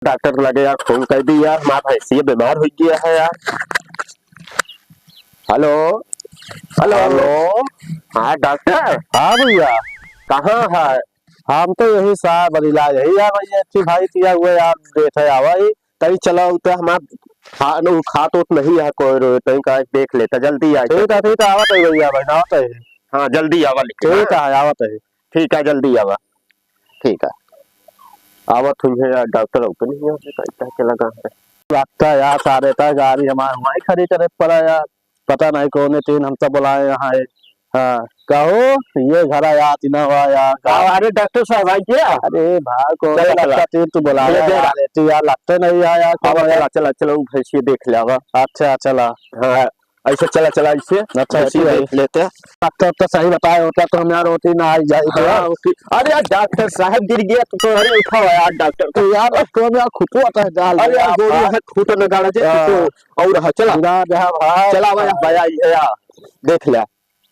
Doctor लगे यार, phone कर दी यार, हमारा भैंसिया बीमार हो गया है यार। Hello hello hello. हाँ डॉक्टर। हाँ भैया, कहाँ है? हम तो यही साहब बदला यही यार भैया, अच्छी भाई किया हुआ यार, देखे आवा ही। तभी चलो तो हमार खा तो नहीं है कोई रो, तभी का देख लेता, जल्दी आ। ठीक है आवत है भैया, भाई आवत है। हाँ जल्दी आवा, लेकिन ठीक है आवत है। ठीक है जल्दी आवा। ठीक है आवा, तुम्हें यार डॉक्टर हो नहीं यहाँ पे कैसा के लगा है। लगता है यार सारे था गाड़ी हमारे वहीं खड़ी करे पड़ा यार, पता नहीं कौन है, तीन हम सब बुलाए यहाँ है। हाँ कहो, ये घर यार तीना हुआ यार। अरे डॉक्टर साहब आई क्या? अरे भाई को चला, चला। लगता तीन तू बुला दे, दे, यार, यार लगते नहीं यार। चला चला चलो भैंसिया देख ले आवा। अच्छा चला। हाँ ऐसे चला चला ऐसे। अच्छा भैंसिया देख लेते हैं। डॉक्टर तो सही बताया होता तो हम यार होती ना आई जाए। अरे यार डॉक्टर साहब गिर गया तो अरे उठाओ यार डॉक्टर तो यार तो यार खुद आता है जाल। अरे यार गोली है फूट न गाड़ा जे तो और है चला भाई चला भाई भैया ये यार देख ले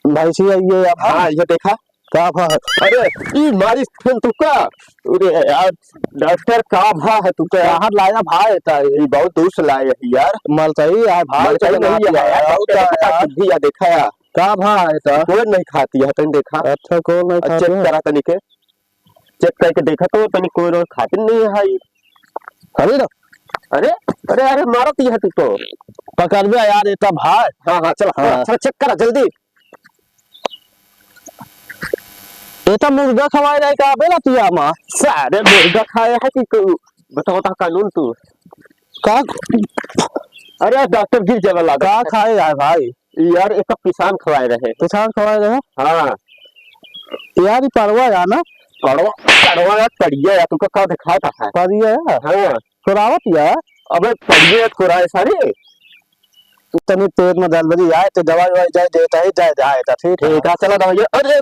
भैंसी ये अब हाँ ये देखा का भा। अरे ई मारी फिर तू का। अरे यार डॉक्टर का भा है तू का यहाँ लाया भाई था ये बहुत दूर से लाए है यार। मल सही है भाई मल सही नहीं है यार बहुत दिया देखा यार का भाई था कोई नहीं खाती है तने देखा। अच्छा कौन नहीं चेक खाते करा तनी के चेक करके देखा तो तनी कोई रोज खाती नहीं है ये। अरे ना अरे अरे अरे मारती है तू तो पकड़ में यार इतना भाई। हाँ हाँ चल हाँ। चल चेक करा जल्दी। इतना मुर्गा खवाए रहे का बेला तू आमा सारे मुर्गा खाया है कि तू बताओ ता कानून तू का। अरे डॉक्टर गिर जावे लगा का खाए यार भाई, यार एक किसान खवाए रहे। किसान खवाए रहे हाँ यार, ये परवा यार ना कड़वा कड़वा यार कड़िया यार तुमको का दिखाता है। परिया यार हाँ खुरावत यार। अबे कड़िया खुराए सारे तनी पेट में दर्द बजी आए तो दवाई ववाई जाए देता ही जाए जाएगा। ठीक है ठीक है चला दवाई। अरे यार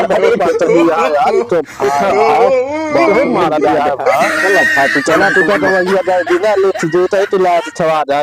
बहुत बात है यार तो बहुत मारा यार। चला तू का दवाई जाए बिना ले देता ही तो ला छवा जा।